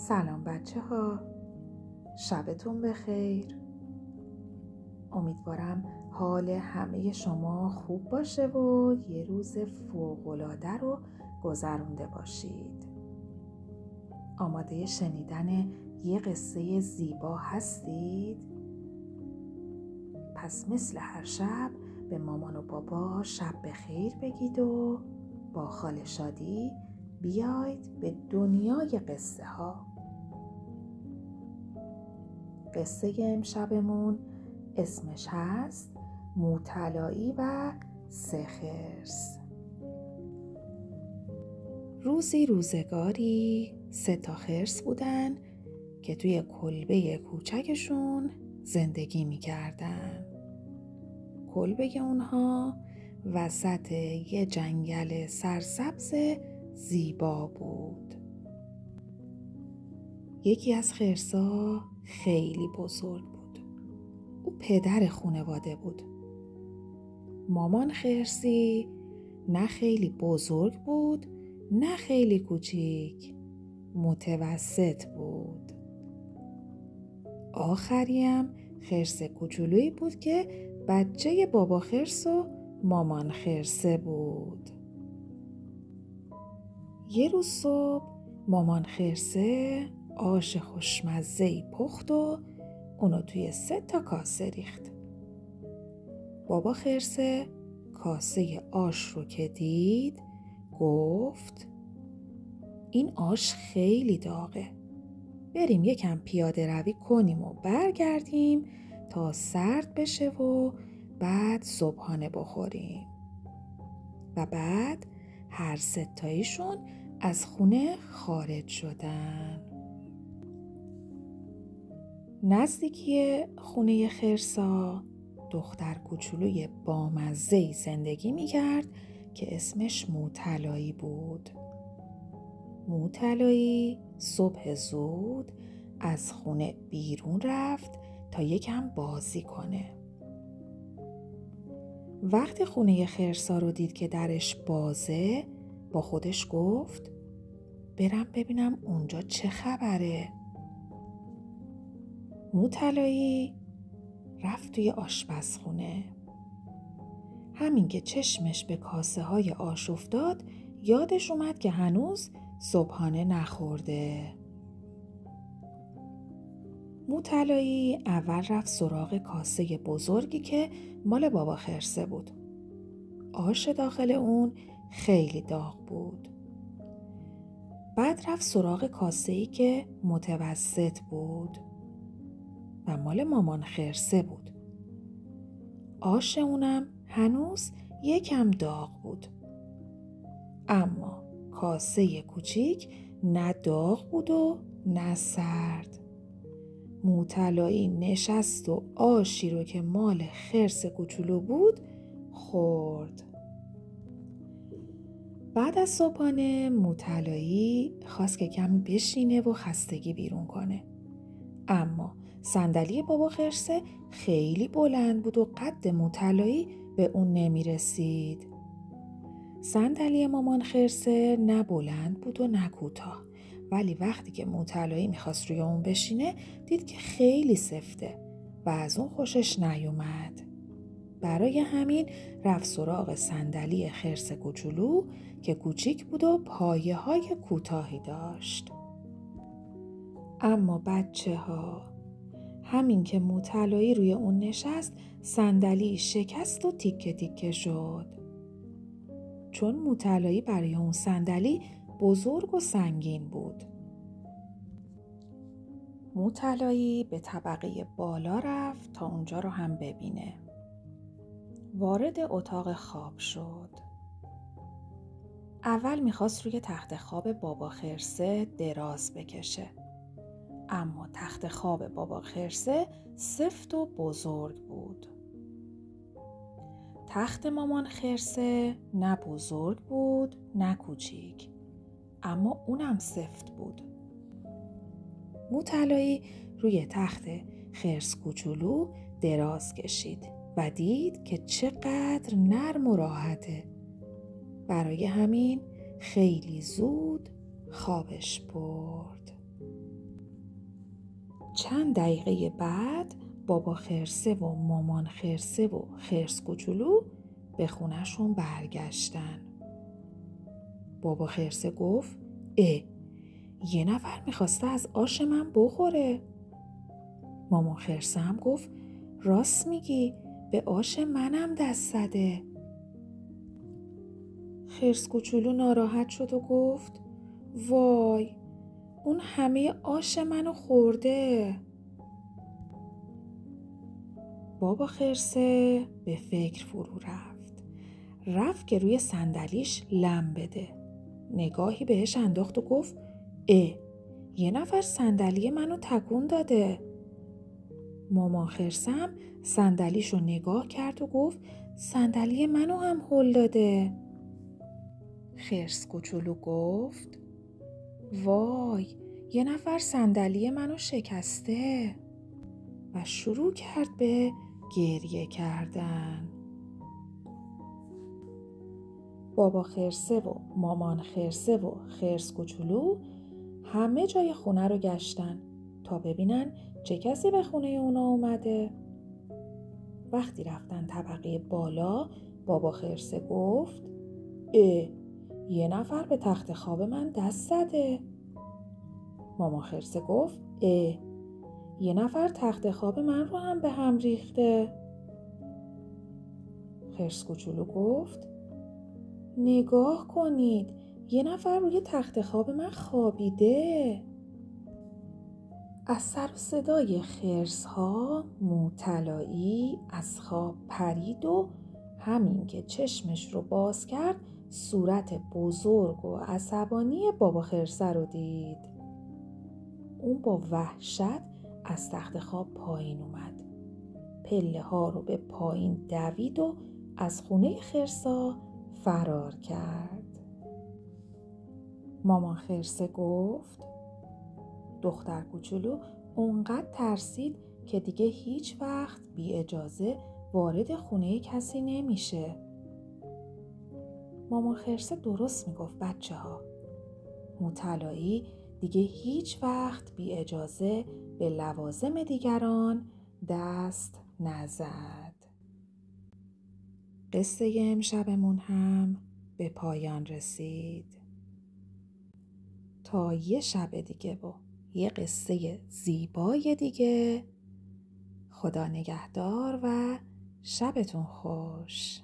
سلام بچه ها، شبتون بخیر. امیدوارم حال همه شما خوب باشه و یه روز فوق‌العاده رو گذرونده باشید. آماده شنیدن یه قصه زیبا هستید؟ پس مثل هر شب به مامان و بابا شب بخیر بگید و با خاله شادی بیاید به دنیای قصه ها. قصه امشبمون اسمش هست موطلایی و 3 خرس. روزی روزگاری 3 خرس بودن که توی کلبه کوچکشون زندگی می‌کردن. کلبه اونها وسط یه جنگل سرسبز زیبا بود. یکی از خرسا خیلی بزرگ بود. او پدر خانواده بود. مامان خرسی نه خیلی بزرگ بود نه خیلی کوچیک، متوسط بود. آخریم خرس کوچولویی بود که بچه بابا خرس و مامان خرسه بود. یه روز صبح مامان خرسه آش خوشمزه‌ای پخت و اونو توی 3 کاسه ریخت. بابا خرسه کاسه آش رو که دید گفت این آش خیلی داغه. بریم یکم پیاده روی کنیم و برگردیم تا سرد بشه و بعد صبحانه بخوریم. و بعد هر 3 از خونه خارج شدن. نزدیکی خونه خرسا دختر کوچولوی بامزه‌ای زندگی می‌کرد که اسمش موطلایی بود. موطلایی صبح زود از خونه بیرون رفت تا یکم بازی کنه. وقتی خونه خرسا رو دید که درش بازه، با خودش گفت برم ببینم اونجا چه خبره. موطلایی رفت توی آشپزخونه. همین که چشمش به کاسه های آش افتاد یادش اومد که هنوز صبحانه نخورده. موطلایی اول رفت سراغ کاسه بزرگی که مال بابا خرسه بود. آش داخل اون خیلی داغ بود. بعد رفت سراغ کاسه‌ای که متوسط بود و مال مامان خرسه بود. آش اونم هنوز یکم داغ بود. اما کاسه کوچیک نه داغ بود و نه سرد. موطلایی نشست و آشی رو که مال خرس کوچولو بود خورد. بعد از صبحانه موطلایی خواست که کمی بشینه و خستگی بیرون کنه. اما صندلی بابا خرسه خیلی بلند بود و قد موطلایی به اون نمی رسید. صندلی مامان خرسه نه بلند بود و نه کوتاه، ولی وقتی که موطلایی میخواست روی اون بشینه دید که خیلی سفته و از اون خوشش نیومد. برای همین رفت سراغ صندلی خرس کوچولو که کوچیک بود و پایه های کوتاهی داشت. اما بچه ها، همین که موطلایی روی اون نشست صندلی شکست و تیکه تیکه شد. چون موطلایی برای اون صندلی بزرگ و سنگین بود. موطلایی به طبقه بالا رفت تا اونجا رو هم ببینه. وارد اتاق خواب شد. اول میخواست روی تخت خواب بابا خرسه دراز بکشه. اما تخت خواب بابا خرسه سفت و بزرگ بود. تخت مامان خرسه نه بزرگ بود نه کوچیک، اما اونم سفت بود. موطلایی روی تخت خرس کوچولو دراز کشید و دید که چقدر نرم و راحته. برای همین خیلی زود خوابش برد. چند دقیقه بعد بابا خرسه و مامان خرسه و خرس کوچولو به خونه‌شون برگشتن. بابا خرسه گفت یه نفر میخواسته از آش من بخوره. مامان خرسه هم گفت راست میگی، به آش منم دست زده. خرس کوچولو ناراحت شد و گفت وای، اون همه آش منو خورده. بابا خرسه به فکر فرو رفت که روی صندلیش لم بده. نگاهی بهش انداخت و گفت یه نفر صندلی منو تکون داده. مامان خرسه هم صندلیشو نگاه کرد و گفت صندلی منو هم هل داده. خرس کوچولو گفت وای، یه نفر صندلی منو شکسته و شروع کرد به گریه کردن. بابا خرسه و مامان خرسه و خرس کوچولو همه جای خونه رو گشتن تا ببینن چه کسی به خونه اونا اومده. وقتی رفتن طبقه بالا، بابا خرسه گفت یه نفر به تخت خواب من دست زده. مامان خرسه گفت یه نفر تخت خواب من رو هم به هم ریخته. خرس کوچولو گفت نگاه کنید، یه نفر روی تخت خواب من خوابیده. از سر و صدای خرس ها موطلایی از خواب پرید و همین که چشمش رو باز کرد صورت بزرگ و عصبانی بابا خرسه رو دید. اون با وحشت از تخت خواب پایین اومد. پله ها رو به پایین دوید و از خونه خرسا فرار کرد. مامان خرسه گفت دختر کوچولو اونقدر ترسید که دیگه هیچ وقت بی اجازه وارد خونه کسی نمیشه. مامان خرسه درست میگفت بچه ها. موطلایی دیگه هیچ وقت بی اجازه به لوازم دیگران دست نزد. قصه امشبمون هم به پایان رسید. تا یه شب دیگه و یه قصه زیبای دیگه، خدا نگهدار و شبتون خوش.